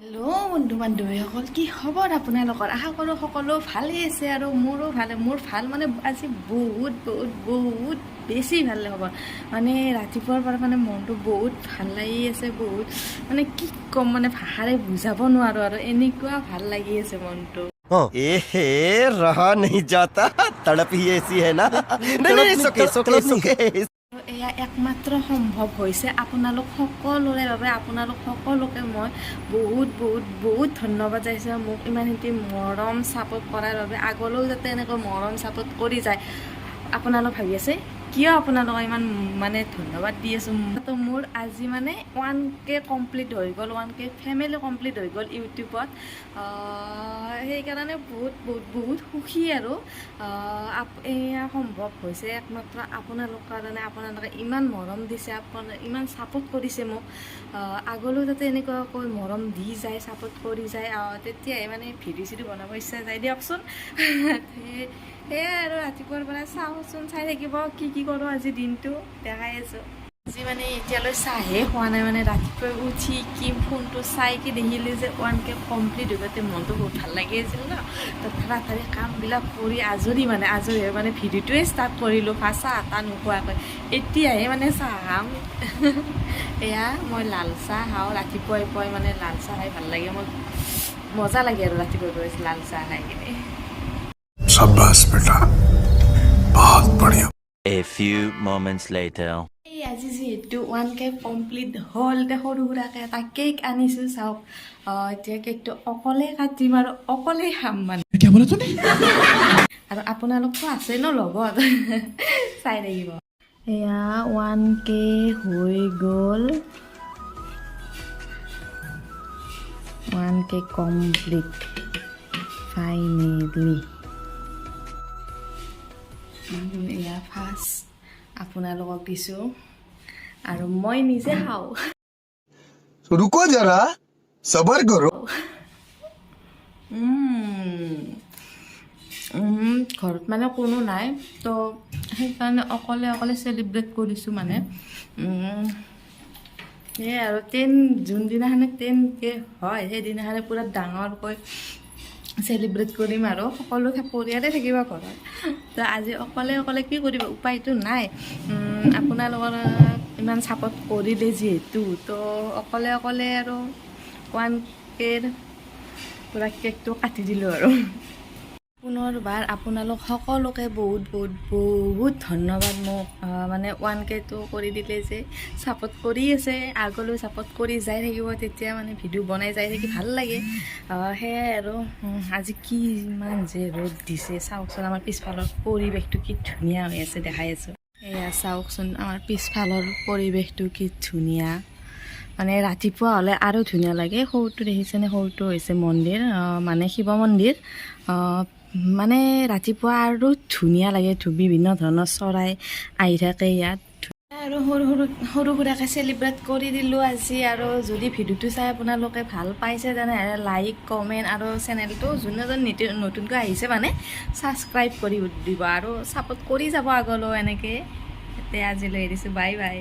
Hello' বন্ধু বান্ধৱীসকল, কি খবৰ আপোনালোকৰ? আশা কৰোঁ সকলো ভালেই আছে আৰু মোৰো ভালে। মোৰ ভাল মানে আজি বহুত বহুত বহুত বেছি ভাল খবৰ। মানে ৰাতিপুৱাৰ পৰা মানে মনটো বহুত ভাল লাগি আছে, বহুত মানে কি ক'ম, মানে ভাষাৰে বুজাব নোৱাৰোঁ আৰু এনেকুৱা ভাল লাগি আছে মনটো। ए रहा नहीं जाता तड़प ही ऐसी है ना नहीं नहीं सोके सोके सोके এয়া একমাত্ৰ সম্ভৱ হৈছে আপোনালোক সকলোৰে বাবে। আপোনালোক সকলোকে মই বহুত বহুত বহুত ধন্যবাদ যাইছোঁ মোক ইমানখিনি মৰম ছাপোৰ্ট কৰাৰ বাবে। আগলৈও যাতে এনেকৈ মৰম ছাপোৰ্ট কৰি যায়। আপোনালোক ভাবি আছে কিয় আপোনালোকক ইমান মানে ধন্যবাদ দি আছোঁ। তো মোৰ আজি মানে 1K কমপ্লিট হৈ গ'ল, 1K ফেমিলি কমপ্লিট হৈ গ'ল ইউটিউবত। সেইকাৰণে বহুত বহুত বহুত সুখী আৰু এয়া সম্ভৱ হৈছে একমাত্ৰ আপোনালোকৰ কাৰণে। আপোনালোকে ইমান মৰম দিছে, ইমান ছাপোৰ্ট কৰিছে মোক। আগলৈও যাতে এনেকুৱাকৈ মৰম দি যায়, ছাপোৰ্ট কৰি যায়, তেতিয়াই মানে ভিডিঅ' চিডিঅ' বনাব ইচ্ছা যায় দিয়কচোন। সেয়াই আৰু ৰাতিপুৱাৰ পৰা চাওঁচোন, চাই থাকিব কি কি কৰোঁ আজি দিনটো দেখাই আছোঁ। আজি মানে এতিয়ালৈ চাহে খোৱা নাই, মানে ৰাতিপুৱাই উঠি কি ফোনটো চাই কি দেখিলে যে 1K কমপ্লিট হৈ গৈছে, মনটো বহুত ভাল লাগি আছিল ন। তো তাড়াতাড়ি কামবিলাক কৰি আজৰি হৈ মানে ভিডিঅ'টোৱে ষ্টাৰ্ট কৰিলোঁ। ফাৰ্ষ্ট চাহ তাহ নোখোৱাকৈ এতিয়াহে মানে চাহ খাম। এয়া মই লাল চাহ খাওঁ ৰাতিপুৱাই পুৱাই, মানে লাল চাহ খাই ভাল লাগে মোৰ, মজা লাগে আৰু ৰাতিপুৱাই লাল চাহ খাই কিনে। शाबाश बेटा बहुत बढ़िया। A few moments later এই আজি যিহেতু 1K কমপ্লিট হ'ল, সৰু সুৰাকৈ এটা কেক আনিছোঁ চাওক। এতিয়া কেকটো অকলে কাটিম আৰু অকলে খাম মানে। আৰু আপোনালোকতো আছে ন লগত, চাই থাকিব। এয়া 1K হৈ গ'ল, 1K কমপ্লিট ফাইনেলি। এয়া ফাৰ্ষ্ট আপোনালোকক দিছোঁ আৰু মই নিজে খাওঁ। रुको जरा सबर करो। ঘৰত মানে কোনো নাই, তো সেইকাৰণে অকলে অকলে চেলিব্ৰেট কৰিছোঁ মানে। সেয়াই আৰু যোনদিনাখনে 10K হয় সেইদিনাখনে পূৰা ডাঙৰকৈ চেলিব্ৰেট কৰিম আৰু সকলো পৰিয়ালে থাকিব ঘৰত। তো আজি অকলে অকলে কি কৰিব, উপায়টো নাই। আপোনালোকৰ ইমান ছাপোৰ্ট কৰিলে যিহেতু, তো অকলে অকলে আৰু 1Kৰ পূৰা কেকটো কাটি দিলোঁ আৰু। পুনৰবাৰ আপোনালোক সকলোকে বহুত বহুত বহুত ধন্যবাদ মোক মানে 1Kটো কৰি দিলে যে, ছাপোৰ্ট কৰি আছে, আগলৈও ছাপোৰ্ট কৰি যাই থাকিব। তেতিয়া মানে ভিডিঅ' বনাই যাই থাকি ভাল লাগে। সেয়াই আৰু আজি কি ইমান যে ৰ'দ দিছে চাওকচোন, আমাৰ পিছফালৰ পৰিৱেশটো কি ধুনীয়া হৈ আছে দেখাই আছোঁ। এয়া চাওকচোন আমাৰ পিছফালৰ পৰিৱেশটো কি ধুনীয়া, মানে ৰাতিপুৱা হ'লে আৰু ধুনীয়া লাগে। সৰুটো দেখিছেনে, সৰুটো হৈছে মন্দিৰ, মানে শিৱ মন্দিৰ। মানে ৰাতিপুৱা আৰু ধুনীয়া লাগে, বিভিন্ন ধৰণৰ চৰাই আহি থাকে ইয়াত। আৰু সৰু সুৰাকৈ চেলিব্ৰেট কৰি দিলোঁ আজি। আৰু যদি ভিডিঅ'টো চাই আপোনালোকে ভাল পাইছে তেনেহ'লে লাইক কমেণ্ট আৰু চেনেলটো যোনে নতুনকৈ আহিছে মানে ছাবস্ক্ৰাইব কৰি দিব আৰু ছাপোৰ্ট কৰি যাব আগলৈও এনেকৈ। এতিয়া আজিলৈ এৰিছোঁ, বাই বাই।